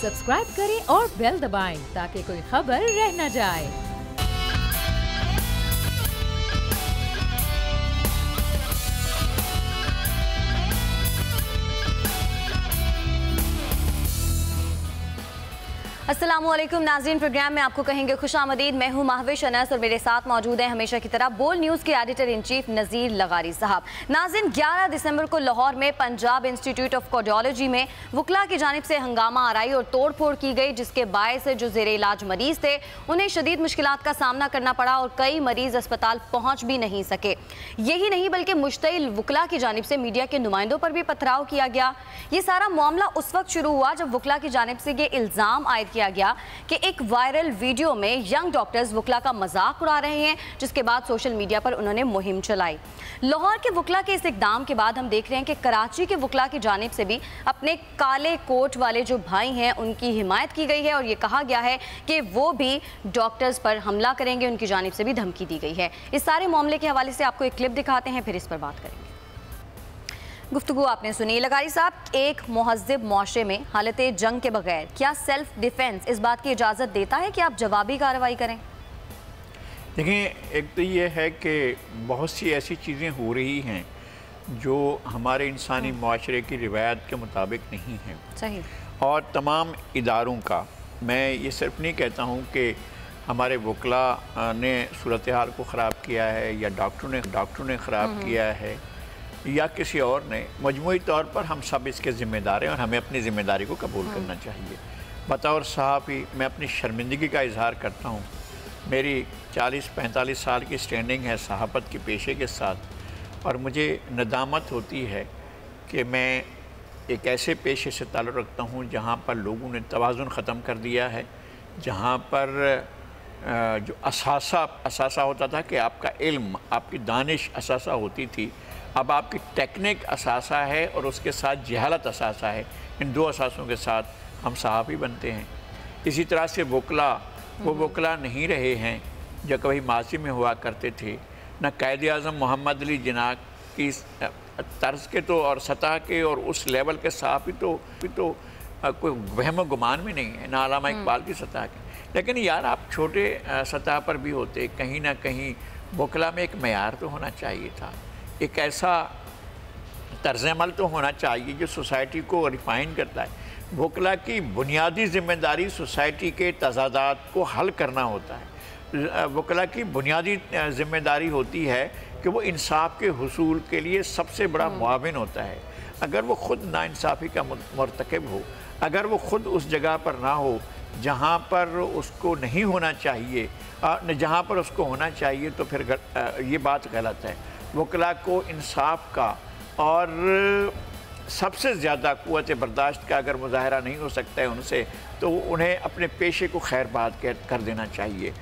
Subscribe करें और bell दबाएं ताकि कोई खबर रह न जाए। अस्सलामुअलैकुम नाज़रीन, प्रोग्राम में आपको कहेंगे खुशामदीद। मैं हूं महविश अनस और मेरे साथ मौजूद हैं हमेशा की तरह बोल न्यूज़ के एडिटर इन चीफ नज़ीर लगारी साहब। नाज़रीन, 11 दिसंबर को लाहौर में पंजाब इंस्टीट्यूट ऑफ कार्डियोलॉजी में वकला की जानिब से हंगामा आराई और तोड़ फोड़ की गई, जिसके बायस जो ज़ेरे इलाज मरीज थे उन्हें शदीद मुश्किलात का सामना करना पड़ा और कई मरीज अस्पताल पहुँच भी नहीं सके। यही नहीं बल्कि मुश्तइल वकला की जानिब से मीडिया के नुमाइंदों पर भी पथराव किया गया। ये सारा मामला उस वक्त शुरू हुआ जब वकला की जानिब से ये इल्ज़ाम आयद किया गया कि एक वायरल वीडियो में यंग डॉक्टर्स वकला का मजाक उड़ा रहे हैं, जिसके बाद सोशल मीडिया पर उन्होंने मुहिम चलाई। लाहौर के वकला के इस इकदाम के बाद हम देख रहे हैं कि कराची के वकला की जानिब से भी अपने काले कोट वाले जो भाई हैं उनकी हिमायत की गई है और ये कहा गया है कि वो भी डॉक्टर्स पर हमला करेंगे, उनकी जानिब से भी धमकी दी गई है। इस सारे मामले के हवाले से आपको एक क्लिप दिखाते हैं, फिर इस पर बात करेंगे। गुफ्तगू आपने सुनी। लगारी साहब, एक मुहज़्ज़िब मुआशरे में हालत जंग के बगैर क्या सेल्फ डिफेंस इस बात की इजाज़त देता है कि आप जवाबी कार्रवाई करें? देखिए, एक तो ये है कि बहुत सी ऐसी चीज़ें हो रही हैं जो हमारे इंसानी मुआशरे की रिवायत के मुताबिक नहीं हैं। सही। और तमाम इदारों का, मैं ये सिर्फ नहीं कहता हूँ कि हमारे वकला ने सूरत हाल को ख़राब किया है या डॉक्टरों ने ख़राब किया है या किसी और ने, मजमूई तौर पर हम सब इसके ज़िम्मेदार हैं और हमें अपनी ज़िम्मेदारी को कबूल करना चाहिए। बतौर सहाफ़ी मैं अपनी शर्मिंदगी का इजहार करता हूँ। मेरी 40-45 साल की स्टैंडिंग है सहाफ़त के पेशे के साथ और मुझे नदामत होती है कि मैं एक ऐसे पेशे से ताल्लुक़ रखता हूँ जहाँ पर लोगों ने तवाज़ुन ख़त्म कर दिया है, जहाँ पर जो असासा होता था कि आपका इल्म, आपकी दानिश असासा होती थी, अब आपकी टेक्निक असासा है और उसके साथ जहालत असासा है। इन दो असासों के साथ हम सहाफ़ी बनते हैं। इसी तरह से वकला वो वकला नहीं रहे हैं जो कभी माजी में हुआ करते थे। न कायद आज़म मोहम्मद अली जिन्ना की तर्ज के तो और सतह के और उस लेवल के सहाफ़ी तो कोई वहम गुमान में नहीं है, ना अल्लामा इकबाल की सतह के। लेकिन यार, आप छोटे सतह पर भी होते, कहीं ना कहीं वकला में एक मयार तो होना चाहिए था, एक ऐसा तर्ज़ अमल तो होना चाहिए जो सोसाइटी को रिफ़ाइन करता है। वकला की बुनियादी ज़िम्मेदारी सोसाइटी के तज़ादात को हल करना होता है। वकला की बुनियादी ज़िम्मेदारी होती है कि वो इंसाफ के हुसूल के लिए सबसे बड़ा मुआविन होता है। अगर वो ख़ुद नाइंसाफ़ी का मर्तकब हो, अगर वो ख़ुद उस जगह पर ना हो जहाँ पर उसको नहीं होना चाहिए, जहाँ पर उसको होना चाहिए, तो फिर ये बात गलत है। वकला को इंसाफ का और सबसे ज़्यादा क़ुव्वत बर्दाश्त का अगर मुज़ाहरा नहीं हो सकता है उनसे, तो उन्हें अपने पेशे को खैरबाद कर देना चाहिए।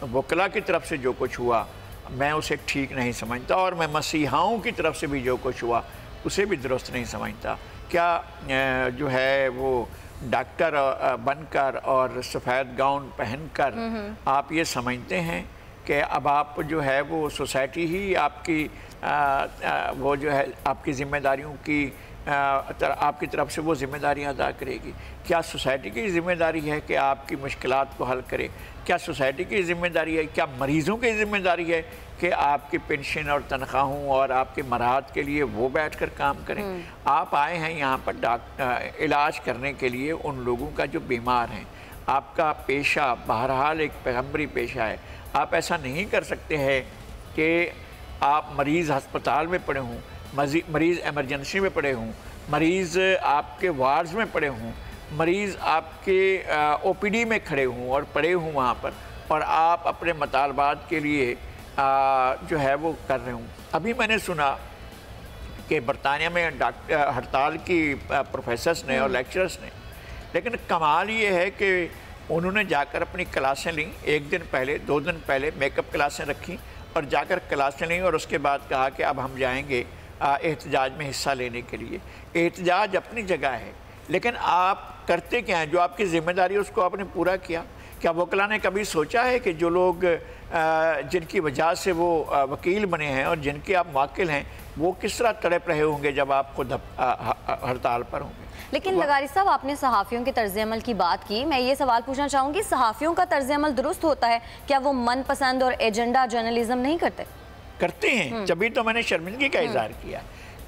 वकला की तरफ से जो कुछ हुआ मैं उसे ठीक नहीं समझता और मैं मसीहाओं की तरफ से भी जो कुछ हुआ उसे भी दुरुस्त नहीं समझता। क्या जो है वो डॉक्टर बनकर और सफ़ेद गाउन पहनकर आप ये समझते हैं कि अब आप जो है वो सोसाइटी ही आपकी वो जो है आपकी ज़िम्मेदारियों की आपकी तरफ से वो ज़िम्मेदारियाँ अदा करेगी? क्या सोसाइटी की ज़िम्मेदारी है कि आपकी मुश्किलात को हल करे? क्या सोसाइटी की ज़िम्मेदारी है, क्या मरीज़ों की ज़िम्मेदारी है कि आपकी पेंशन और तनख्वाहों और आपके मराहत के लिए वो बैठकर काम करें? आप आए हैं यहाँ पर इलाज करने के लिए उन लोगों का जो बीमार हैं। आपका पेशा बहरहाल एक पैगम्बरी पेशा है। आप ऐसा नहीं कर सकते हैं कि आप मरीज़ हस्पताल में पड़े हों, मरीज़ एमरजेंसी में पड़े हों, मरीज़ आपके वार्ड्स में पड़े हों, मरीज़ आपके ओपीडी में खड़े हों और पड़े हों वहाँ पर, और आप अपने मतालबात के लिए जो है वो कर रहे हों। अभी मैंने सुना कि बरतानिया में हड़ताल की प्रोफेसर्स ने और लेक्चरर्स ने, लेकिन कमाल ये है कि उन्होंने जाकर अपनी क्लासें लीं। एक दिन पहले, 2 दिन पहले मेकअप क्लासें रखी और जाकर क्लासें लीं और उसके बाद कहा कि अब हम जाएंगे एहतजाज में हिस्सा लेने के लिए। एहतजाज अपनी जगह है, लेकिन आप करते क्या हैं? जो आपकी ज़िम्मेदारी है उसको आपने पूरा किया। क्या वकला ने कभी सोचा है कि जो लोग जिनकी वजह से वो वकील बने हैं और जिनके आप मुवक्किल हैं, वो किस तरह तड़प रहे होंगे जब आप खुद हड़ताल पर होंगे? लेकिन लगारी साहब, आपने सहाफ़ियों के तर्ज़ अमल की बात की, मैं ये सवाल पूछना चाहूँगी, सहाफ़ियों का तर्ज़ अमल दुरुस्त होता है क्या? वो मनपसंद और एजेंडा जर्नलिज्म नहीं करते? करते हैं, तभी तो मैंने शर्मिंदगी का इज़हार किया।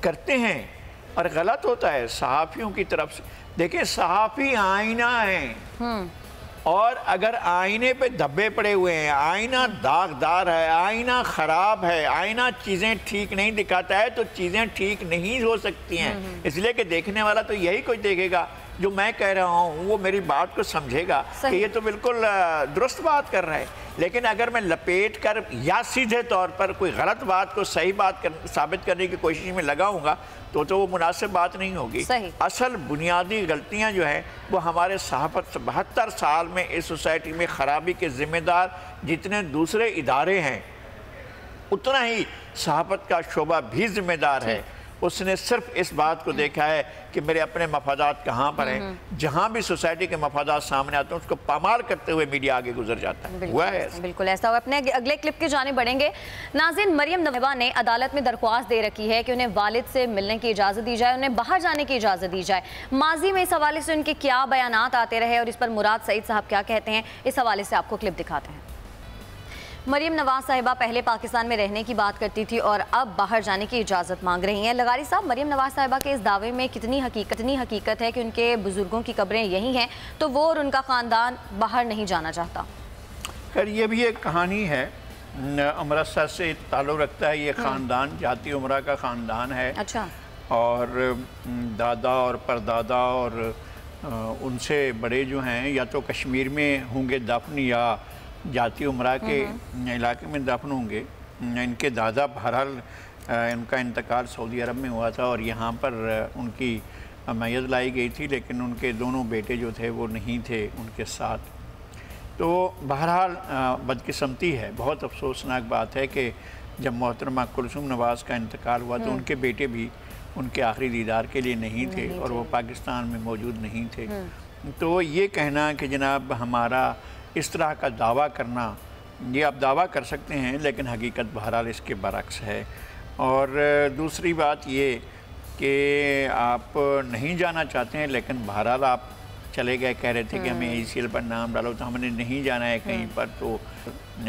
करते हैं और गलत होता है सहाफ़ियों की तरफ से। देखिए, सहाफ़ी आईना है और अगर आईने पे धब्बे पड़े हुए हैं, आईना दागदार है, आईना ख़राब है, आईना चीज़ें ठीक नहीं दिखाता है, तो चीज़ें ठीक नहीं हो सकती हैं। इसलिए कि देखने वाला तो यही कुछ देखेगा जो मैं कह रहा हूँ, वो मेरी बात को समझेगा कि ये तो बिल्कुल दुरुस्त बात कर रहा है। लेकिन अगर मैं लपेट कर या सीधे तौर पर कोई गलत बात को सही बात साबित करने की कोशिश में लगाऊंगा तो वो मुनासिब बात नहीं होगी। असल बुनियादी गलतियां जो है वो हमारे सहाफ़त 72 साल में इस सोसाइटी में ख़राबी के ज़िम्मेदार जितने दूसरे इदारे हैं, उतना ही सहाफ़त का शोबा भी ज़िम्मेदार है। उसने सिर्फ इस बात को देखा है कि मेरे अपने मफादात कहाँ पर हैं, जहाँ भी सोसाइटी के मफादात सामने आते हैं उसको पामाल करते हुए मीडिया आगे गुजर जाता है। हुआ है ऐसा? बिल्कुल ऐसा हुआ। अपने अगले क्लिप की जाने बढ़ेंगे। नाज़रीन, मरियम नवाज़ ने अदालत में दरख्वास्त दे रखी है कि उन्हें वालिद से मिलने की इजाज़त दी जाए, उन्हें बाहर जाने की इजाज़त दी जाए। माजी में इस हवाले से उनके क्या बयानात आते रहे और इस पर मुराद सईद साहब क्या कहते हैं, इस हवाले से आपको क्लिप दिखाते हैं। मरियम नवाज़ साहिबा पहले पाकिस्तान में रहने की बात करती थी और अब बाहर जाने की इजाज़त मांग रही हैं। लगारी साहब, मरियम नवाज़ साहिबा के इस दावे में कितनी हकीकत है कि उनके बुजुर्गों की कब्रें यही हैं, तो वो और उनका ख़ानदान बाहर नहीं जाना चाहता? खैर, ये भी एक कहानी है, अमृतसर से ताल्लुक़ रखता है। ये ख़ानदान जाती उमरा का ख़ानदान है। अच्छा। और दादा और परदादा और उनसे बड़े जो हैं या तो कश्मीर में होंगे दफन या जाती उमरा के इलाके में दफन होंगे। इनके दादा बहरहाल इनका इंतकाल सऊदी अरब में हुआ था और यहाँ पर उनकी मैयत लाई गई थी, लेकिन उनके दोनों बेटे जो थे वो नहीं थे उनके साथ। तो बहरहाल बदकिस्मती है, बहुत अफसोसनाक बात है कि जब मोहतरमा कुलसूम नवाज़ का इंतकाल हुआ तो उनके बेटे भी उनके आखिरी दीदार के लिए नहीं थे और वो पाकिस्तान में मौजूद नहीं थे। तो ये कहना कि जनाब हमारा इस तरह का दावा करना, ये आप दावा कर सकते हैं लेकिन हकीकत बहरहाल इसके बरक्स है। और दूसरी बात ये कि आप नहीं जाना चाहते हैं लेकिन बहरहाल आप चले गए, कह रहे थे कि हमें ACL पर नाम डालो, तो हमने नहीं जाना है कहीं पर, तो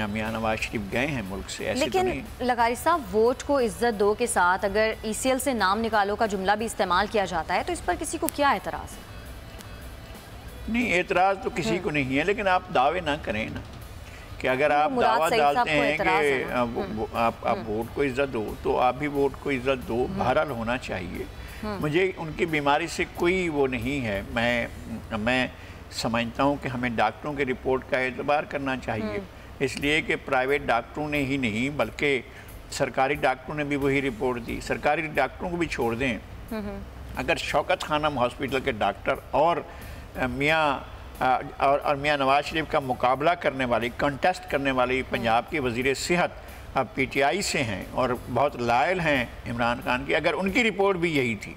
मियां नवाज शरीफ गए हैं मुल्क से। ऐसे लेकिन तो नहीं। लगारी साहब, वोट को इज्जत दो के साथ अगर ECL से नाम निकालो का जुमला भी इस्तेमाल किया जाता है तो इस पर किसी को क्या एतराज़ है? नहीं, एतराज़ तो किसी को नहीं है, लेकिन आप दावे ना करें ना कि अगर आप दावा डालते हैं कि आप वोट को इज्जत दो तो आप भी वोट को इज्जत दो, बहरहाल होना चाहिए। मुझे उनकी बीमारी से कोई वो नहीं है। मैं समझता हूँ कि हमें डॉक्टरों की रिपोर्ट का एतबार करना चाहिए, इसलिए कि प्राइवेट डॉक्टरों ने ही नहीं बल्कि सरकारी डॉक्टरों ने भी वही रिपोर्ट दी। सरकारी डॉक्टरों को भी छोड़ दें, अगर शौकत खानम हॉस्पिटल के डॉक्टर और मियां नवाज शरीफ का मुकाबला करने वाली, कंटेस्ट करने वाली पंजाब की वज़ीर सेहत PTI से हैं और बहुत लायल हैं इमरान खान की, अगर उनकी रिपोर्ट भी यही थी,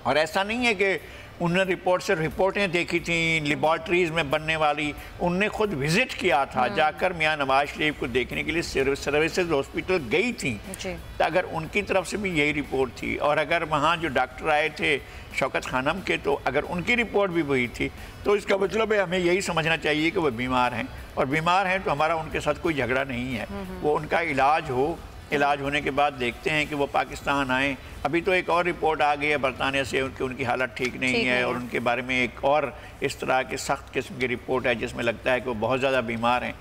और ऐसा नहीं है कि उन्होंने रिपोर्ट से रिपोर्टें देखी थी लेबॉर्ट्रीज़ में बनने वाली, उनने खुद विज़िट किया था, जाकर मियां नवाज शरीफ को देखने के लिए सर्विसेज हॉस्पिटल गई थी। तो अगर उनकी तरफ से भी यही रिपोर्ट थी और अगर वहाँ जो डॉक्टर आए थे शौकत खानम के, तो अगर उनकी रिपोर्ट भी वही थी, तो इसका मतलब है हमें यही समझना चाहिए कि वो बीमार हैं, और बीमार हैं तो हमारा उनके साथ कोई झगड़ा नहीं है। वो उनका इलाज हो, इलाज होने के बाद देखते हैं कि वो पाकिस्तान आएँ। अभी तो एक और रिपोर्ट आ गई है बरतानिया से कि उनकी हालत ठीक नहीं है और उनके बारे में एक और इस तरह की सख्त किस्म की रिपोर्ट है जिसमें लगता है कि वो बहुत ज़्यादा बीमार हैं।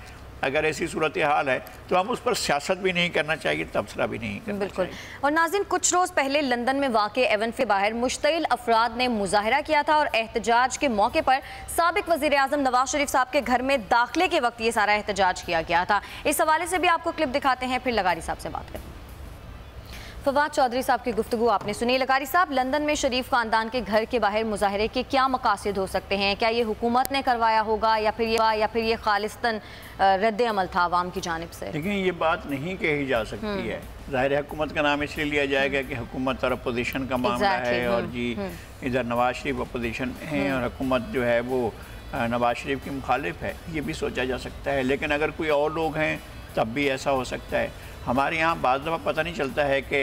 अगर ऐसी सूरत हाल है तो हम उस पर सियासत भी नहीं करना चाहिए, तबसरा भी नहीं करना चाहिए। और नाज़रीन, कुछ रोज़ पहले लंदन में वाक़े एवन के बाहर मुश्तइल अफराद ने मुजाहरा किया था और एहतजाज के मौके पर साबिक वज़ीर आज़म नवाज शरीफ साहब के घर में दाखिले के वक्त ये सारा एहतजाज किया गया था। इस हवाले से भी आपको क्लिप दिखाते हैं, फिर लगारी साहब से बात करें। फवाद चौधरी साहब की गुफ्तगू आपने सुनी। लगारी साहब, लंदन में शरीफ खानदान के घर के बाहर मुजाहरे के क्या मकासद हो सकते हैं? क्या ये हुकूमत ने करवाया होगा या फिर ये खालिस्तन रद्द अमल था आवाम की जानिब से? लेकिन ये बात नहीं कही जा सकती है। ज़ाहिर है हुकूमत का नाम इसलिए लिया जाएगा कि हुकूमत और अपोजिशन का मामला है, और जी इधर नवाज शरीफ अपोजिशन हैं और हुकूमत जो है वो नवाज शरीफ की मुखालिफ है, ये भी सोचा जा सकता है। लेकिन अगर कोई और लोग हैं तब भी ऐसा हो सकता है। हमारे यहाँ बाज़ दफ़ा पता नहीं चलता है कि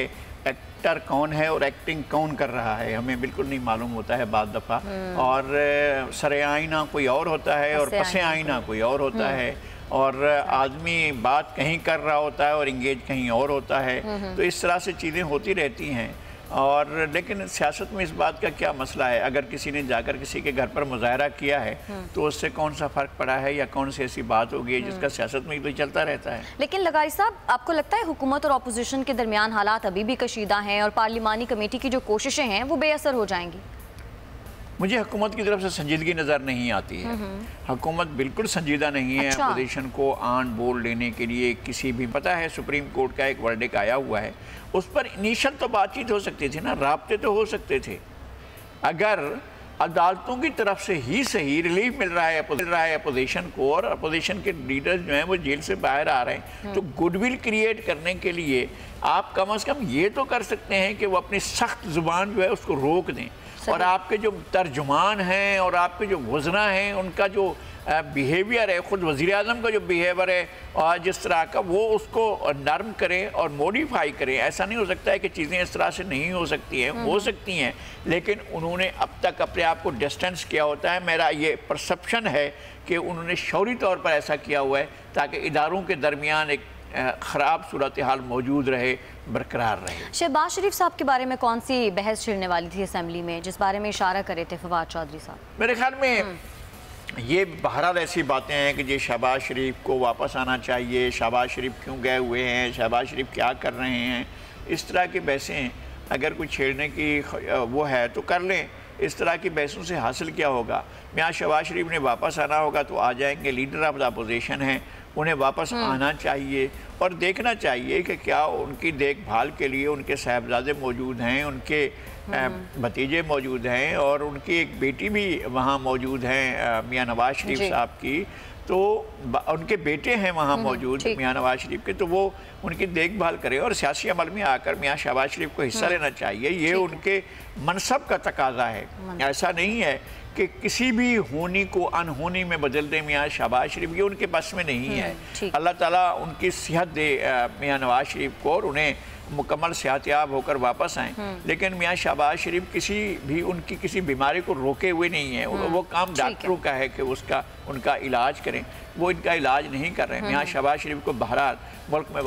एक्टर कौन है और एक्टिंग कौन कर रहा है, हमें बिल्कुल नहीं मालूम होता है बाज़ दफ़ा। और सरे आईना कोई और होता है और पसे आईना कोई और होता है, और आदमी बात कहीं कर रहा होता है और इंगेज कहीं और होता है। तो इस तरह से चीज़ें होती रहती हैं। और लेकिन सियासत में इस बात का क्या मसला है, अगर किसी ने जाकर किसी के घर पर मुजाहरा किया है तो उससे कौन सा फ़र्क पड़ा है, या कौन सी ऐसी बात होगी जिसका सियासत में ही तो चलता रहता है। लेकिन लगारी साहब, आपको लगता है हुकूमत और अपोजिशन के दरमियान हालात अभी भी कशीदा हैं और पार्लिमानी कमेटी की जो कोशिशें हैं वो बेअसर हो जाएंगी? मुझे हुकूमत की तरफ से संजीदगी नज़र नहीं आती है। हुकूमत बिल्कुल संजीदा नहीं है अपोजिशन को आन बोल लेने के लिए। किसी भी पता है सुप्रीम कोर्ट का एक वर्डिक आया हुआ है, उस पर इनिशियल तो बातचीत हो सकती थी ना, राब्ते तो हो सकते थे। अगर अदालतों की तरफ से ही सही रिलीफ मिल रहा है अपोजिशन को, और अपोजिशन के लीडर्स जो हैं वो जेल से बाहर आ रहे हैं, तो गुडविल क्रिएट करने के लिए आप कम से कम ये तो कर सकते हैं कि वो अपनी सख्त ज़ुबान जो है उसको रोक दें। और आपके जो तर्जुमान हैं और आपके जो वज़ना हैं उनका जो बिहेवियर है, ख़ुद वज़ीर आज़म का जो बिहेवियर है और जिस तरह का, वो उसको नरम करें और मॉडिफाई करें। ऐसा नहीं हो सकता है कि चीज़ें इस तरह से नहीं हो सकती हैं, हो सकती हैं, लेकिन उन्होंने अब तक अपने आप को डिस्टेंस किया होता है। मेरा ये परसेप्शन है कि उन्होंने शौरी तौर पर ऐसा किया हुआ है ताकि इदारों के दरमियान एक ख़राब सूरत हाल मौजूद रहे, बरकरार रहे। शहबाज शरीफ साहब के बारे में कौन सी बहस छिड़ने वाली थी असेंबली में, जिस बारे में इशारा करे थे फवाद चौधरी साहब? मेरे ख्याल में ये बहरहाल ऐसी बातें हैं कि जी शहबाज शरीफ को वापस आना चाहिए, शहबाज शरीफ क्यों गए हुए हैं, शहबाज शरीफ क्या कर रहे हैं, इस तरह की बहसें अगर कोई छेड़ने की वो है तो कर लें। इस तरह की बहसों से हासिल क्या होगा? मियाँ शहबाज शरीफ ने वापस आना होगा तो आ जाएंगे, लीडर ऑफ द अपोजिशन हैं, उन्हें वापस आना चाहिए और देखना चाहिए कि क्या उनकी देखभाल के लिए उनके साहबजादे मौजूद हैं, उनके भतीजे मौजूद हैं और उनकी एक बेटी भी वहाँ मौजूद हैं मियाँ नवाज शरीफ साहब की, तो उनके बेटे हैं वहाँ मौजूद मियाँ नवाज शरीफ के, तो वो उनकी देखभाल करें और सियासी अमल में आकर मियाँ शहबाज शरीफ को हिस्सा लेना चाहिए। ये उनके मनसब का तकाजा है। ऐसा नहीं है कि किसी भी होनी को अनहोनी में बदल दे मियाँ शहबाज शरीफ, ये उनके बस में नहीं है। अल्लाह ताला उनकी सेहत दे मियाँ नवाज शरीफ को और उन्हें मुकम्मल सेहतयाब होकर वापस आएँ। लेकिन मियाँ शहबाज शरीफ किसी भी उनकी किसी बीमारी को रोके हुए नहीं है। वो काम डॉक्टरों का है कि उनका इलाज करें, वो इनका इलाज नहीं कर रहे हैं। मियाँ शहबाज शरीफ को बहरहाल मुल्क में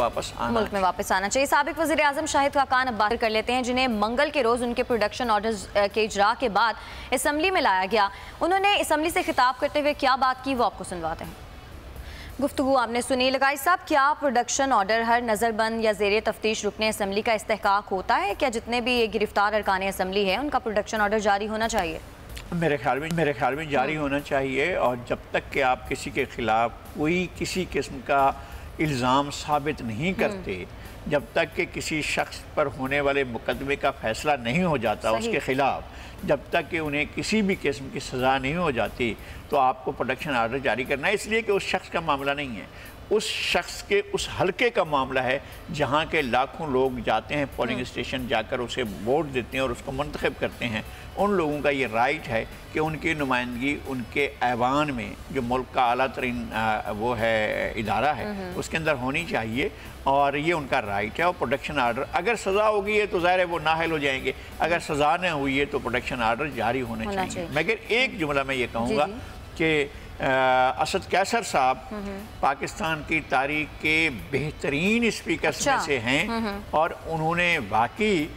वापस आना चाहिए। साबिक वज़ीर आज़म शाहिद खाकान अब बात कर लेते हैं, जिन्हें मंगल के रोज़ उनके प्रोडक्शन ऑर्डर्स के इजरा के बाद असम्बली में लाया गया। उन्होंने असम्बली से खिताब करते हुए क्या बात की, वो आपको सुनवाते हैं। गुफ्तगू आपने सुनी। लगाई साहब, क्या प्रोडक्शन ऑर्डर हर नज़रबंद या ज़ेर तफ्तीश रुकने असम्बली का इस्तेहकाक होता है? क्या जितने भी गिरफ्तार अरकान असम्बली है उनका प्रोडक्शन ऑर्डर जारी होना चाहिए? मेरे ख्याल में जारी होना चाहिए। और जब तक कि आप किसी के ख़िलाफ़ कोई किसी किस्म का इल्ज़ाम साबित नहीं करते, जब तक कि किसी शख्स पर होने वाले मुकदमे का फ़ैसला नहीं हो जाता उसके ख़िलाफ़, जब तक कि उन्हें किसी भी किस्म की सज़ा नहीं हो जाती, तो आपको प्रोडक्शन आर्डर जारी करना है। इसलिए कि उस शख्स का मामला नहीं है, उस शख्स के उस हलके का मामला है जहाँ के लाखों लोग जाते हैं पोलिंग स्टेशन, जाकर उसे वोट देते हैं और उसको मुंतखब करते हैं। उन लोगों का ये राइट है कि उनकी नुमाइंदगी उनके ऐवान में, जो मुल्क का आला तरीन वो है इदारा है, उसके अंदर होनी चाहिए और ये उनका राइट है। और प्रोडक्शन आर्डर अगर सज़ा होगी है तो ज़ाहिर है वो नाहल हो जाएंगे, अगर सज़ा न हुई है तो प्रोडक्शन आर्डर जारी होने चाहिए। मगर एक जुमला मैं ये कहूँगा कि असद कैसर साहब पाकिस्तान की तारीख के बेहतरीन स्पीकर्स में से हैं और उन्होंने वाकई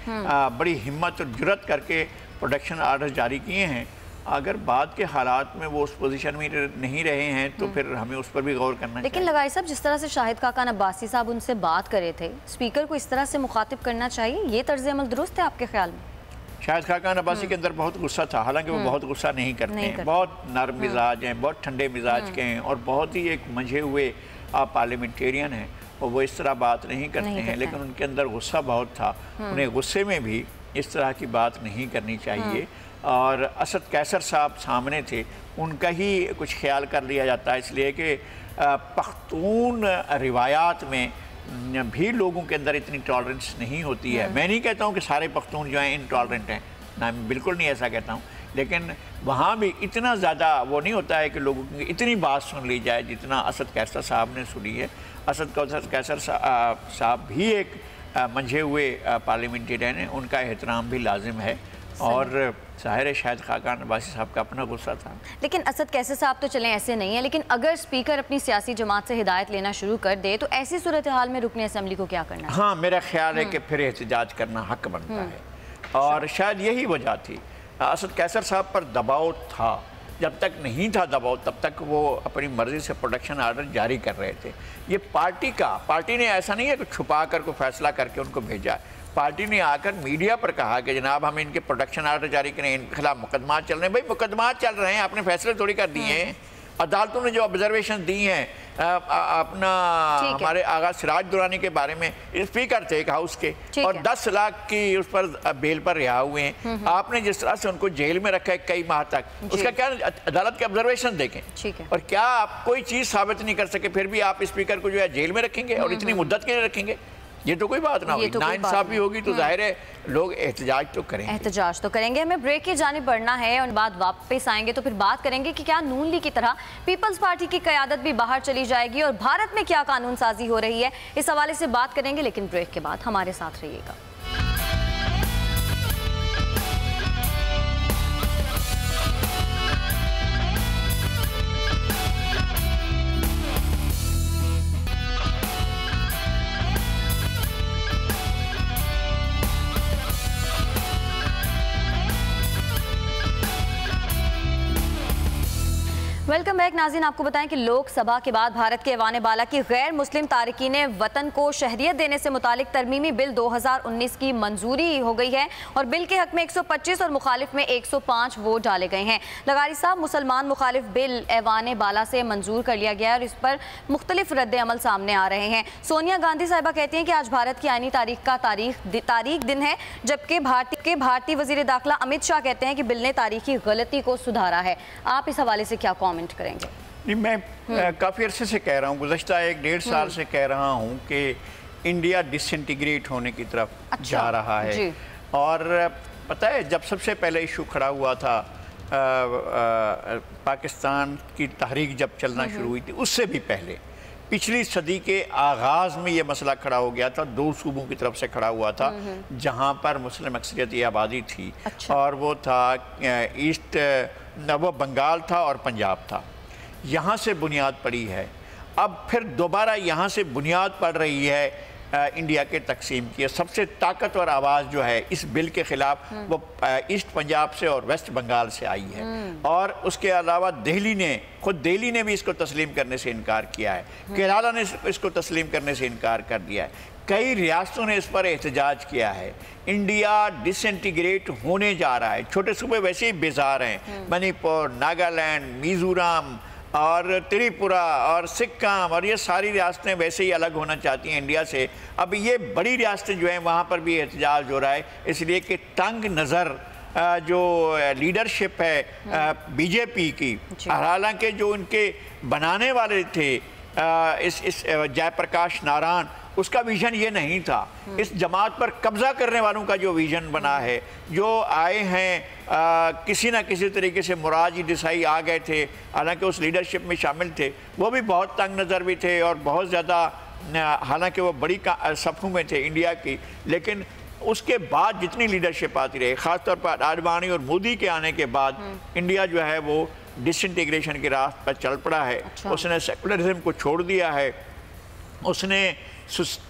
बड़ी हिम्मत और जुर्रत करके प्रोडक्शन आर्डर जारी किए हैं। अगर बाद के हालात में वो उस पोजीशन में नहीं रहे हैं तो फिर हमें उस पर भी गौर करना चाहिए। लेकिन लगाई साहब, जिस तरह से शाहिद खाकान अब्बासी साहब उनसे बात करे थे, स्पीकर को इस तरह से मुखातिब करना चाहिए, ये तर्ज अमल दुरुस्त है आपके ख्याल में? शाहिद खाकान अब्बासी के अंदर बहुत गुस्सा था, हालांकि वो बहुत गुस्सा नहीं करते हैं, बहुत नरम मिजाज हैं, बहुत ठंडे मिजाज के हैं और बहुत ही एक मंझे हुए पार्लियामेंटेरियन हैं और वो इस तरह बात नहीं करते हैं। लेकिन उनके अंदर गुस्सा बहुत था, उन्हें गुस्से में भी इस तरह की बात नहीं करनी चाहिए। और असद कैसर साहब सामने थे, उनका ही कुछ ख्याल कर लिया जाता है, इसलिए कि पख्तून रिवायात में भी लोगों के अंदर इतनी टॉलरेंस नहीं होती है। मैं नहीं कहता हूँ कि सारे पख्तून जो हैं इनटॉलरेंट हैं, ना, बिल्कुल नहीं ऐसा कहता हूँ। لیکن وہاں بھی اتنا زیادہ وہ نہیں ہوتا ہے کہ لوگوں کی اتنی بات سن لی جائے جتنا اسد قیصر صاحب نے سنی ہے۔ اسد قیصر صاحب بھی ایک منجھے ہوئے پارلیمنٹیرین ہیں، ان کا احترام بھی لازم ہے، اور ظاہر ہے شاید خاقان عباسی صاحب کا اپنا غصہ تھا۔ لیکن اسد قیصر صاحب تو چلیں ایسے نہیں ہیں، لیکن اگر اسپیکر اپنی سیاسی جماعت سے ہدایت لینا شروع کر دے تو ایسی صورتحال میں رکن اسمبلی کو کیا کرنا ہے؟ ہاں، میرا خیال ہے کہ پھر احتجاج کرنا حق بنتا ہے، اور شاید یہی وجہ تھی۔ اسد قیصر صاحب پر دباؤ تھا، جب تک نہیں تھا دباؤ تب تک وہ اپنی مرضی سے پروڈکشن آرڈر جاری کر رہے تھے۔ یہ پارٹی نے ایسا نہیں ہے کہ چھپا کر کوئی فیصلہ کر کے ان کو بھیجا، پارٹی نے آ کر میڈیا پر کہا کہ جناب ہم ان کے پروڈکشن آرڈر جاری کریں، ان کے خلاف مقدمات چل رہے ہیں۔ بھائی مقدمات چل رہے ہیں، آپ نے فیصلے تھوڑی کر دیے ہیں۔ عدالتوں نے جو آبزرویشن دی ہیں اپنا ہمارے آغا سراج درانی کے بارے میں، اسپیکر تھے ایک ہاؤس کے، اور 10 لاکھ کی اس پر بیل پر رہا ہوئے ہیں۔ آپ نے جس طرح سے ان کو جیل میں رکھا ہے کئی ماہ تک، اس کا کیا عدالت کے آبزرویشن دیکھیں، اور کیا آپ کوئی چیز ثابت نہیں کر سکے، پھر بھی آپ اسپیکر کو جو ہے جیل میں رکھیں گے اور اتنی مدت کے لیے رکھیں گے؟ یہ تو کوئی بات نہ ہوگی، ناانصافی ہوگی تو ظاہر ہے لوگ احتجاج تو کریں گے۔ احتجاج تو کریں گے۔ ہمیں بریک کی جانب بڑھنا ہے، اور بعد واپس آئیں گے تو پھر بات کریں گے کہ کیا نون لیگ کی طرح پیپلز پارٹی کی قیادت بھی باہر چلی جائے گی، اور بھارت میں کیا قانون سازی ہو رہی ہے، اس حوالے سے بات کریں گے، لیکن بریک کے بعد ہمارے ساتھ رہیے گا۔ ویلکم بیک ناظرین، آپ کو بتائیں کہ لوک سبھا کے بعد بھارت کے ایوان بالا کی غیر مسلم تارکین وطن کو شہریت دینے سے متعلق ترمیمی بل 2019 کی منظوری ہو گئی ہے، اور بل کے حق میں 125 اور مخالف میں 105 ووٹ ڈالے گئے ہیں۔ لغاری صاحب، مسلمان مخالف بل ایوان بالا سے منظور کر لیا گیا ہے، اور اس پر مختلف رد عمل سامنے آ رہے ہیں۔ سونیا گاندھی صاحبہ کہتی ہیں کہ آج بھارت کی آئینی تاریخ کا تاریخ دن ہے، جبکہ بھارتی وزیر داخلہ امت شاہ کہتے ہیں کہ بل نے تاریخی غلطی کو سدھارا ہے۔ آپ اس حوالے سے کیا کامنٹ کریں گے؟ میں کافی عرصے سے کہہ رہا ہوں، گزشتہ 1-1.5 سال سے کہہ رہا ہوں کہ انڈیا ڈس انٹیگریٹ ہونے کی طرف جا رہا ہے، اور پتہ ہے جب سب سے پہلے ایشو کھڑا ہوا تھا پاکستان کی تحریک جب چلنا شروع ہوئی تھی، اس سے بھی پہلے پچھلی صدی کے آغاز میں یہ مسئلہ کھڑا ہو گیا تھا، 2 صوبوں کی طرف سے کھڑا ہوا تھا جہاں پر مسلم اکثریتی آبادی تھی، اور وہ تھا وہ بنگال تھا اور پنجاب تھا۔ یہاں سے بنیاد پڑی ہے، اب پھر دوبارہ یہاں سے بنیاد پڑ رہی ہے انڈیا کے تقسیم کی۔ سب سے طاقتور آواز جو ہے اس بل کے خلاف وہ ایسٹ پنجاب سے اور ویسٹ بنگال سے آئی ہے، اور اس کے علاوہ دہلی نے بھی اس کو تسلیم کرنے سے انکار کیا ہے، کیرالہ نے اس کو تسلیم کرنے سے انکار کر دیا ہے، کئی ریاستوں نے اس پر احتجاج کیا ہے۔ انڈیا ڈس انٹیگریٹ ہونے جا رہا ہے، چھوٹے صوبے ویسے ہی بیزار ہیں، منی پور، ناگالینڈ، میزورم اور تریپورہ اور سکم، اور یہ ساری ریاستیں ویسے ہی الگ ہونا چاہتی ہیں انڈیا سے۔ اب یہ بڑی ریاستیں جو ہیں وہاں پر بھی احتجاج ہو رہا ہے، اس لیے کہ تنگ نظر جو لیڈرشپ ہے بی جے پی کی، حالانکہ جو ان کے بنانے والے تھے اس جے پرکاش نارائن، اس کا ویژن یہ نہیں تھا۔ اس جماعت پر قبضہ کرنے والوں کا جو ویژن بنا ہے، جو آئے ہیں کسی نہ کسی طریقے سے مراجی دیسائی آ گئے تھے، حالانکہ اس لیڈرشپ میں شامل تھے، وہ بھی بہت تنگ نظر بھی تھے اور بہت زیادہ، حالانکہ وہ بڑی صفوں میں تھے انڈیا کی، لیکن اس کے بعد جتنی لیڈرشپ آتی رہی، خاص طور پر آڈوانی اور مودی کے آنے کے بعد، انڈیا جو ہے وہ ڈس انٹیگریشن کے راست پر چل پڑا ہے۔ اس نے سیکولرزم کو چھوڑ دیا ہے، اس نے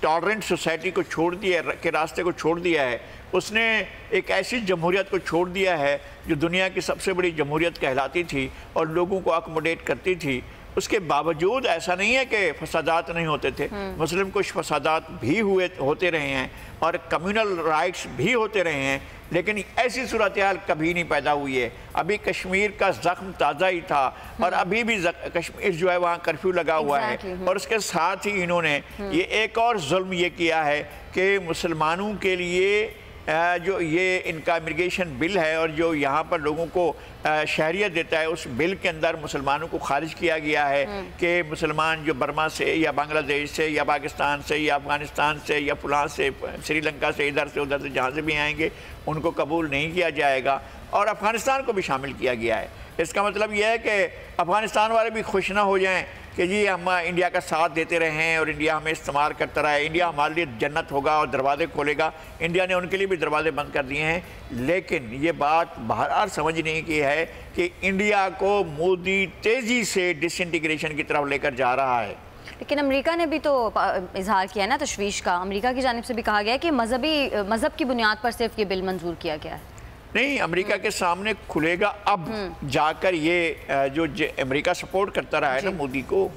ٹالرنٹ سوسائٹی کو چھوڑ دیا ہے، کے راستے کو چھوڑ دیا ہے، اس نے ایک ایسی جمہوریت کو چھوڑ دیا ہے جو دنیا کی سب سے بڑی جمہوریت کہلاتی تھی اور لوگوں کو اکوموڈیٹ کرتی تھی۔ اس کے باوجود ایسا نہیں ہے کہ فسادات نہیں ہوتے تھے، مسلم کچھ فسادات بھی ہوتے رہے ہیں اور کمیونل رائٹس بھی ہوتے رہے ہیں، لیکن ایسی صورتحال کبھی نہیں پیدا ہوئی ہے۔ ابھی کشمیر کا زخم تازہ ہی تھا، اور ابھی بھی کشمیر جو ہے وہاں کرفیو لگا ہوا ہے، اور اس کے ساتھ ہی انہوں نے یہ ایک اور ظلم یہ کیا ہے کہ مسلمانوں کے لیے جو یہ ان کا امیگریشن بل ہے، اور جو یہاں پر لوگوں کو شہریت دیتا ہے، اس بل کے اندر مسلمانوں کو خارج کیا گیا ہے کہ مسلمان جو برما سے یا بنگلہ دیش سے یا پاکستان سے یا افغانستان سے یا فلاں سے سری لنکا سے ادھر سے ادھر سے جہاں سے بھی آئیں گے ان کو قبول نہیں کیا جائے گا، اور افغانستان کو بھی شامل کیا گیا ہے۔ اس کا مطلب یہ ہے کہ افغانستان والے بھی خوش نہ ہو جائیں کہ جی ہم انڈیا کا ساتھ دیتے رہیں اور انڈیا ہمیں استعمال کرتا رہا ہے، انڈیا ہمارے لیے جنت ہوگا اور دروازے کھولے گا۔ انڈیا نے ان کے لیے بھی دروازے بند کر دیے ہیں، لیکن یہ بات بہرحال سمجھنے کی ہے کہ انڈیا کو مودی تیزی سے ڈس انٹیگریشن کی طرف لے کر جا رہا ہے۔ لیکن امریکہ نے بھی تو اظہار کیا ہے نا تشویش کا، امریکہ کی جانب سے بھی کہا گیا ہے کہ مذہب کی بنیاد پر صرف یہ بل منظور کیا گیا ہے۔ نہیں، امریکہ کے سامنے کھلے گا اب جا کر یہ جو امریکہ سپورٹ کرتا رہا ہے نا مودی کو،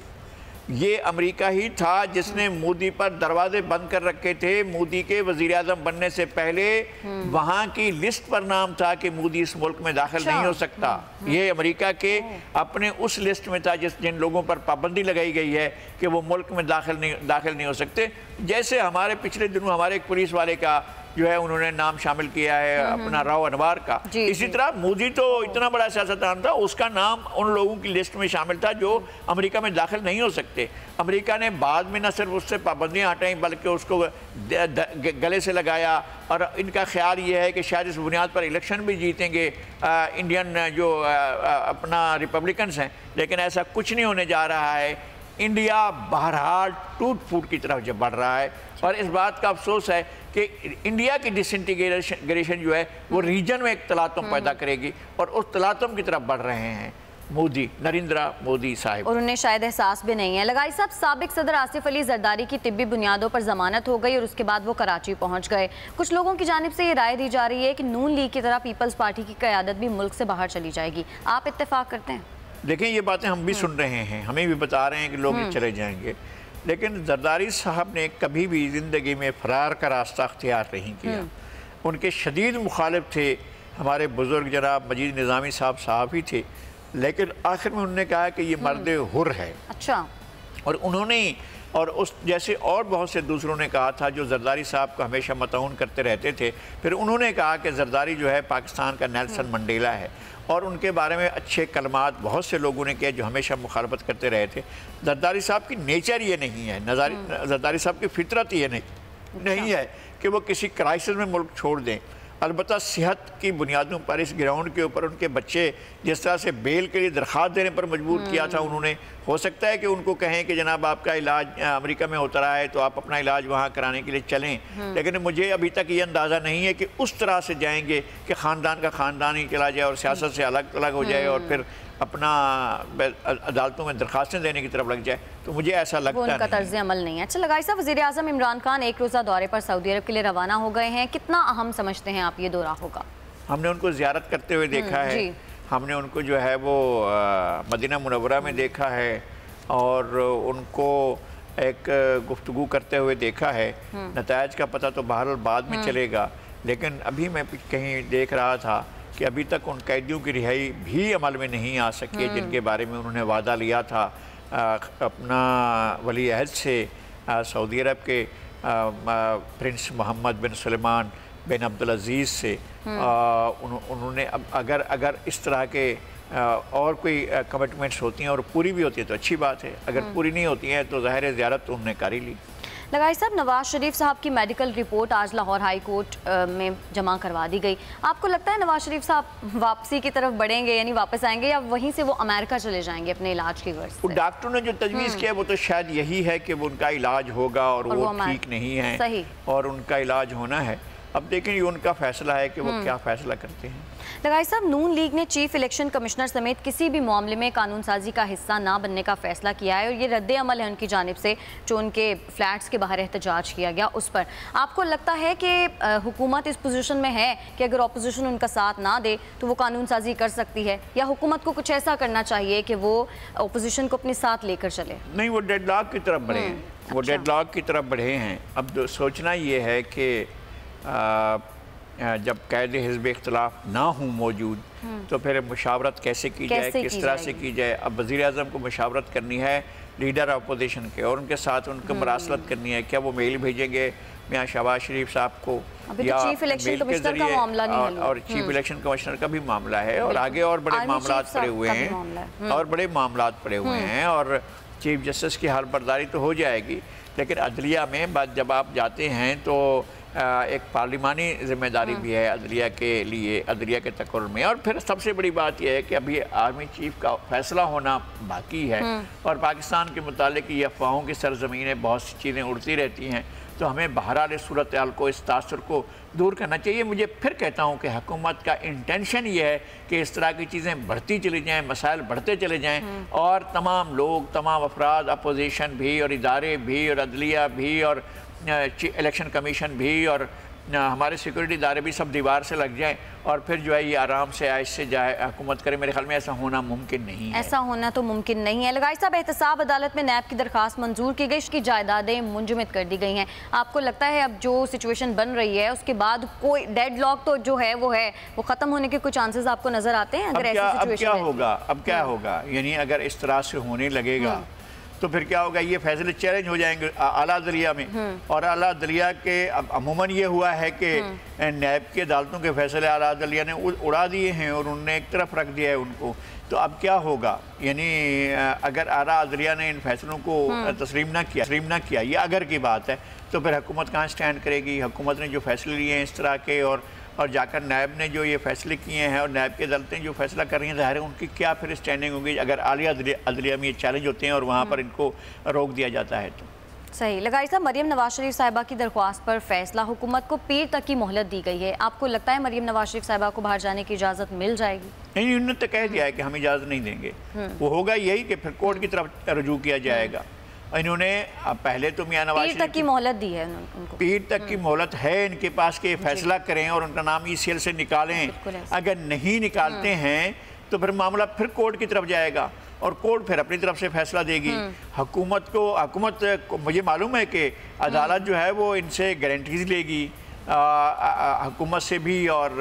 یہ امریکہ ہی تھا جس نے مودی پر دروازے بند کر رکھے تھے۔ مودی کے وزیر اعظم بننے سے پہلے وہاں کی لسٹ پر نام تھا کہ مودی اس ملک میں داخل نہیں ہو سکتا۔ یہ امریکہ کے اپنے اس لسٹ میں تھا جن لوگوں پر پابندی لگائی گئی ہے کہ وہ ملک میں داخل نہیں ہو سکتے۔ جیسے ہمارے پچھلے دنوں ہمارے ایک پولیس والے کا جو ہے انہوں نے نام شامل کیا ہے اپنا راؤ انوار کا، اسی طرح مودی تو اتنا بڑا سیاستدان تھا، اس کا نام ان لوگوں کی لسٹ میں شامل تھا جو امریکہ میں داخل نہیں ہو سکتے۔ امریکہ نے بعد میں نہ صرف اس سے پابندیاں ہٹائیں بلکہ اس کو گلے سے لگایا، اور ان کا خیال یہ ہے کہ شاید اس بنیاد پر الیکشن بھی جیتیں گے انڈین جو اپنا ریپبلکنز ہیں، لیکن ایسا کچھ نہیں ہونے جا رہا ہے۔ انڈیا بہرحال ٹوٹ پھوٹ کی طرف جب بڑھ رہا ہے، اور اس بات کا افسوس ہے کہ انڈیا کی ڈس انٹیگریشن جو ہے وہ ریجن میں ایک تلاطم پیدا کرے گی، اور اس تلاطم کی طرف بڑھ رہے ہیں نریندرا مودی صاحب، اور انہیں شاید احساس بھی نہیں ہے۔ لگائی صاحب، سابق صدر آصف علی زرداری کی طبی بنیادوں پر ضمانت ہو گئی اور اس کے بعد وہ کراچی پہنچ گئے۔ کچھ لوگوں کی جانب سے یہ رائے دی جا رہی ہے کہ نون لیگ کی طرح پیپلز پارٹی کی قیادت بھی ملک سے باہر چلی جائے گی، آپ اتفاق کرتے ہیں؟ دیکھیں، یہ باتیں ہم بھی سن رہے ہیں، ہمیں بھی بتا رہے ہیں کہ لوگ چلے جائیں گے، لیکن زرداری صاحب نے کبھی بھی زندگی میں فرار کا راستہ اختیار نہیں کیا۔ ان کے شدید مخالف تھے ہمارے بزرگ جناب مجید نظامی صاحب ہی تھے، لیکن آخر میں انہوں نے کہا کہ یہ مرد حر ہے۔ اچھا۔ اور انہوں نے اور اس جیسے اور بہت سے دوسروں نے کہا تھا جو زرداری صاحب کو ہمیشہ متعاون کرتے رہتے تھے، پھر انہوں نے کہا کہ زرداری جو ہے پاکستان کا نیلسن منڈیلا ہے، اور ان کے بارے میں اچھے کلمات بہت سے لوگوں نے کیا جو ہمیشہ مخالفت کرتے رہے تھے۔ زرداری صاحب کی نیچر یہ نہیں ہے، زرداری صاحب کی فطرت یہ نہیں ہے کہ وہ کسی کرائسس میں ملک چھوڑ دیں۔ البتہ صحت کی بنیادوں پر اس گراؤنڈ کے اوپر ان کے بچے جس طرح سے بیل کے لیے درخواست دینے پر مجبور کیا تھا انہوں نے، ہو سکتا ہے کہ ان کو کہیں کہ جناب آپ کا علاج امریکہ میں ہوتا رہا ہے تو آپ اپنا علاج وہاں کرانے کے لیے چلیں، لیکن مجھے ابھی تک یہ اندازہ نہیں ہے کہ اس طرح سے جائیں گے کہ خاندان کا خاندان ہی چلا جائے اور سیاست سے الگ ہو جائے اور پھر اپنا عدالتوں میں درخواستیں دینے کی طرف لگ جائے، تو مجھے ایسا لگتا نہیں۔ وہ ان کا طرز عمل نہیں ہے۔ اچھا لگائی صاحب، وزیر اعظم عمران خان ایک روزہ دورے پر سعودی عرب کے لیے روانہ ہو گئے ہیں، کتنا اہم سمجھتے ہیں آپ یہ دورہ ہوگا؟ ہم نے ان کو زیارت کرتے ہوئے دیکھا ہے، ہم نے ان کو جو ہے وہ مدینہ منورہ میں دیکھا ہے، اور ان کو ایک گفتگو کرتے ہوئے دیکھا ہے۔ نتائج کا پتہ تو بہرحال بعد میں چلے گا، لیکن ابھی میں کہیں دیکھ رہا تھا کہ ابھی تک ان قیدیوں کی رہائی بھی عمل میں نہیں آ سکی جن کے بارے میں انہوں نے وعدہ لیا تھا اپنا ولی عہد سے، سعودی عرب کے پرنس محمد بن سلمان بن عبدالعزیز سے۔ انہوں نے اگر اس طرح کے اور کوئی کمٹمنٹس ہوتی ہیں اور پوری بھی ہوتی ہے تو اچھی بات ہے، اگر پوری نہیں ہوتی ہیں تو ظاہر زیارت تو انہوں نے کر ہی لی۔ لگائی صاحب، نواز شریف صاحب کی میڈیکل رپورٹ آج لاہور ہائی کورٹ میں جمع کروا دی گئی، آپ کو لگتا ہے نواز شریف صاحب واپسی کی طرف بڑھیں گے، یعنی واپس آئیں گے، یا وہیں سے وہ امریکہ چلے جائیں گے اپنے علاج کی غرض سے؟ ڈاکٹروں نے جو تجویز کیا وہ تو شاید یہی ہے کہ وہ ان کا علاج ہوگا اور وہ ٹھیک نہیں ہے اور ان کا علاج ہونا ہے۔ اب دیکھیں یہ ان کا فیصلہ ہے کہ وہ کیا فیصلہ کرتے ہیں۔ لگائی صاحب، نون لیگ نے چیف الیکشن کمشنر سمیت کسی بھی معاملے میں قانون سازی کا حصہ نہ بننے کا فیصلہ کیا ہے، اور یہ رد عمل ہے ان کی جانب سے جو ان کے فلیٹس کے باہر احتجاج کیا گیا اس پر۔ آپ کو لگتا ہے کہ حکومت اس پوزیشن میں ہے کہ اگر اپوزیشن ان کا ساتھ نہ دے تو وہ قانون سازی کر سکتی ہے، یا حکومت کو کچھ ایسا کرنا چاہیے کہ وہ اپوزیشن کو اپنے ساتھ لے کر چلے؟ نہیں، وہ ڈیڈ لاک کی طرف بڑھے ہیں، وہ ڈیڈ لاک کی طرف بڑھے ہیں۔ اب سوچنا یہ ہے کہ جب قید حزب اختلاف نہ ہوں موجود تو پھر مشاورت کیسے کی جائے، کس طرح سے کی جائے۔ اب وزیر اعظم کو مشاورت کرنی ہے لیڈر اپوزیشن کے، اور ان کے ساتھ ان کو مراسلت کرنی ہے، کیا وہ میل بھیجیں گے میاں شہباز شریف صاحب کو या चीफ इलेक्शन मेल के कमिश्नर का जरिए मामला नहीं है और चीफ इलेक्शन कमिश्नर का भी मामला है और आगे और बड़े मामलात पड़े हुए हैं और बड़े मामलात पड़े हुए हैं और चीफ जस्टिस की हाल बर्दारी तो हो जाएगी, लेकिन अदलिया में जब आप जाते हैं तो एक पार्लिमानी जिम्मेदारी भी है अदलिया के लिए, अदलिया के तकर्रुर में। और फिर सबसे बड़ी बात यह है कि अभी आर्मी चीफ का फैसला होना बाकी है और पाकिस्तान के मुतालिक ये अफवाहों की सरजमीनें बहुत सी चीज़ें उड़ती रहती हैं, तो हमें बहरहाल इस सूरत हाल को, इस तासुर को दूर करना चाहिए। मुझे फिर कहता हूँ कि हुकूमत का इंटेंशन ये है कि इस तरह की चीज़ें बढ़ती चली जाएँ, मसाइल बढ़ते चले जाएँ और तमाम लोग, तमाम अफराद, अपोजिशन भी और इदारे भी और अदलिया भी और इलेक्शन कमीशन भी और हमारे सिक्योरिटी इदारे भी सब दीवार से लग जाएं और फिर जो है ये आराम से आयश से जाए हुकूमत करे। मेरे ख्याल में ऐसा होना मुमकिन नहीं है। ऐसा होना तो मुमकिन नहीं है। लगाई साहब, एहतसाब अदालत में नैब की दरखास्त मंजूर की गई, उसकी जायदादें मुंजमद कर दी गई हैं। आपको लगता है अब जो सिचुएशन बन रही है उसके बाद कोई डेडलॉक तो जो है वो ख़त्म होने के कुछ चांसेस आपको नज़र आते हैं? अगर ऐसी सिचुएशन अब क्या होगा, यानी अगर इस तरह से होने लगेगा तो फिर क्या होगा, ये फैसले चैलेंज हो जाएंगे आला अदलिया में। और आला अदलिया के अमूमन ये हुआ है कि नैब की अदालतों के फैसले आला अदलिया ने उड़ा दिए हैं और उन्होंने एक तरफ रख दिया है उनको। तो अब क्या होगा, यानी अगर आला अदलिया ने इन फैसलों को तस्लीम ना किया, ये अगर की बात है, तो फिर हुकूमत कहाँ स्टैंड करेगी? हुकूमत ने जो फैसले लिए हैं इस तरह के और जाकर नैब ने जो ये फैसले किए हैं और नैब की अदालतें जो फैसला कर रही हैं, ज़ाहिर है उनकी क्या फिर स्टैंडिंग होगी अगर आलिया अदलिया में ये चैलेंज होते हैं और वहाँ पर इनको रोक दिया जाता है तो। सही। लगाई साहब, मरीम नवाज शरीफ साहिबा की दरख्वास्त पर फैसला, हुकूमत को पीर तक की मोहलत दी गई है। आपको लगता है मरीम नवाज शरीफ साहिबा को बाहर जाने की इजाज़त मिल जाएगी? नहीं, उन्होंने तो कह दिया है कि हम इजाज़त नहीं देंगे। वो होगा यही कि फिर कोर्ट की तरफ रुजू किया जाएगा। इन्होंने पहले तो मियां नवाज पीर तक की मोहलत दी है उनको, पीर तक की मोहलत है इनके पास कि फैसला करें और उनका नाम ECL से निकालें। अगर नहीं निकालते हैं तो फिर मामला फिर कोर्ट की तरफ जाएगा और कोर्ट फिर अपनी तरफ से फैसला देगी। हुकूमत को मुझे मालूम है कि अदालत जो है वो इनसे गारंटीज लेगी, हुकूमत से भी और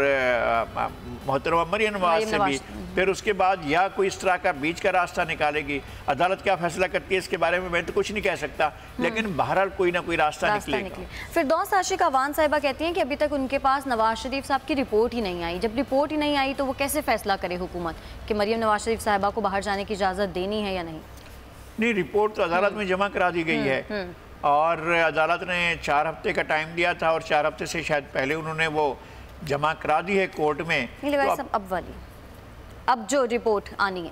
मोहतरमा मरीम नवाज से भी। फिर उसके बाद या कोई इस तरह का बीच का रास्ता निकालेगी। अदालत क्या फैसला करती है इसके बारे में मैं तो कुछ नहीं कह सकता, लेकिन बहरहाल कोई ना कोई रास्ता निकलेगा। फिरदौस आशिक अवान साहिबा कहती हैं कि अभी तक उनके पास नवाज शरीफ साहब की रिपोर्ट ही नहीं आई। जब रिपोर्ट ही नहीं आई तो वो कैसे फैसला करे हुकूमत कि मरीम नवाज शरीफ साहिबा को बाहर जाने की इजाज़त देनी है या नहीं? नहीं, रिपोर्ट तो अदालत में जमा करा दी गई है और अदालत ने 4 हफ्ते का टाइम दिया था और 4 हफ्ते से शायद पहले उन्होंने वो जमा करा दी है कोर्ट में। अब जो रिपोर्ट आनी है,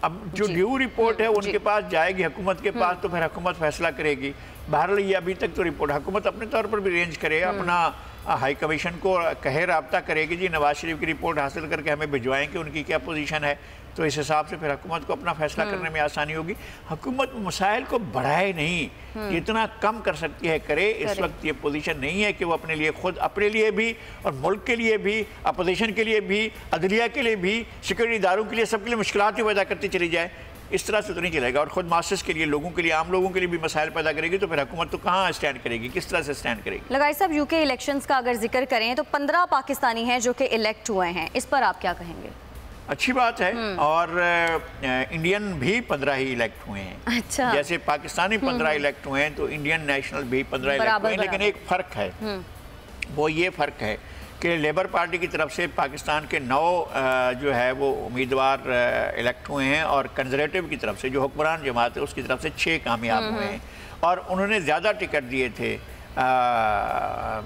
अब जो ड्यू रिपोर्ट है उनके पास जाएगी हुकूमत के पास, तो फिर हुकूमत फैसला करेगी। बहरहाल ये अभी तक तो रिपोर्ट हुकूमत अपने तौर पर भी अरेंज करे, अपना हाई कमीशन को कहे, राब्ता करेगी जी नवाज शरीफ की रिपोर्ट हासिल करके हमें भिजवाएं कि उनकी क्या पोजीशन है, तो इस हिसाब से फिर हुकूमत को अपना फैसला करने में आसानी होगी। हुकूमत मसाइल को बढ़ाए नहीं, जितना कम कर सकती है करे। इस वक्त ये पोजीशन नहीं है कि वो अपने लिए खुद, अपने लिए भी और मुल्क के लिए भी, अपोजिशन के लिए भी, अदलिया के लिए भी, सिक्योरिटी इदारों के लिए, सबके लिए मुश्किलात पैदा करती चली जाए। इस तरह से तो नहीं चलेगा और ख़ुद मास्टर्स के लिए, लोगों के लिए, आम लोगों के लिए भी मसाइल पैदा करेगी, तो फिर हुकूमत तो कहाँ स्टैंड करेगी, किस तरह से स्टैंड करेगी? लगाई साहब, यूके इलेक्शंस का अगर जिक्र करें तो 15 पाकिस्तानी हैं जो कि इलेक्ट हुए हैं, इस पर आप क्या कहेंगे? अच्छी बात है और इंडियन भी 15 ही इलेक्ट हुए हैं। अच्छा। जैसे पाकिस्तानी 15 इलेक्ट हुए हैं तो इंडियन नेशनल भी 15 इलेक्ट हुए हैं, लेकिन एक फ़र्क है, वो ये फ़र्क है कि लेबर पार्टी की तरफ से पाकिस्तान के 9 जो है वो उम्मीदवार इलेक्ट हुए हैं और कंजर्वेटिव की तरफ से जो हुक्मरान जमात है उसकी तरफ से 6 कामयाब हुए हैं और उन्होंने ज़्यादा टिकट दिए थे।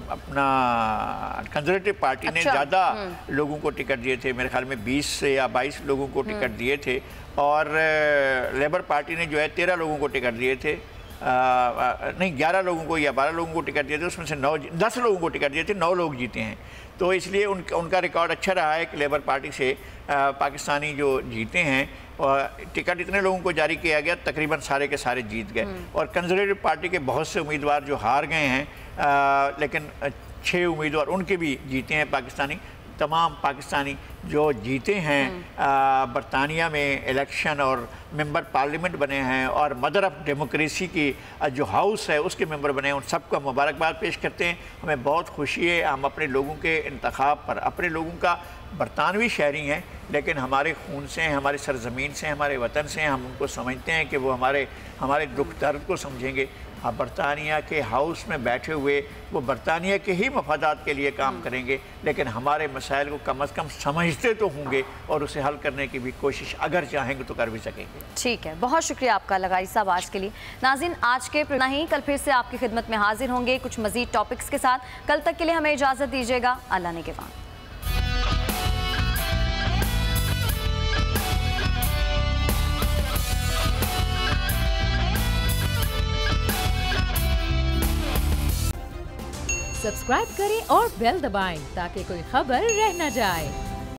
अपना कंजर्वेटिव पार्टी ने ज़्यादा लोगों को टिकट दिए थे, मेरे ख्याल में 20 या 22 लोगों को टिकट दिए थे और लेबर पार्टी ने जो है 13 लोगों को टिकट दिए थे, नहीं 11 लोगों को या 12 लोगों को टिकट दिए थे, उसमें से 10 लोगों को टिकट दिए थे, 9 लोग जीते हैं। तो इसलिए उनका रिकॉर्ड अच्छा रहा है कि लेबर पार्टी से पाकिस्तानी जो जीते हैं और टिकट इतने लोगों को जारी किया गया तकरीबन सारे के सारे जीत गए। और कंजर्वेटिव पार्टी के बहुत से उम्मीदवार जो हार गए हैं, लेकिन 6 उम्मीदवार उनके भी जीते हैं पाकिस्तानी। तमाम पाकिस्तानी जो जीते हैं बरतानिया में इलेक्शन और मेंबर पार्लियामेंट बने हैं और मदर ऑफ डेमोक्रेसी की जो हाउस है उसके मेंबर बने हैं, उन सबको मुबारकबाद पेश करते हैं। हमें बहुत खुशी है, हम अपने लोगों के इंतखाब पर, अपने लोगों का बरतानवी शहरी हैं लेकिन हमारे खून से हैं, हमारी सरजमीन से, हमारे वतन से हैं, हम उनको समझते हैं कि वो हमारे दुख दर्द को समझेंगे। बरतानिया के हाउस में बैठे हुए वो बरतानिया के ही मफादात के लिए काम करेंगे, लेकिन हमारे मसाइल को कम अज़ कम समझते तो होंगे और उसे हल करने की भी कोशिश अगर चाहेंगे तो कर भी सकेंगे। ठीक है, बहुत शुक्रिया आपका लगारी साहब आज के लिए। नाज़रीन, आज के इतना ही, कल फिर से आपकी खिदमत में हाजिर होंगे कुछ मज़ीद टॉपिक्स के साथ। कल तक के लिए हमें इजाज़त दीजिएगा। अल्लाह ने के बाद। सब्सक्राइब करें और बेल दबाएं ताकि कोई खबर रह न जाए।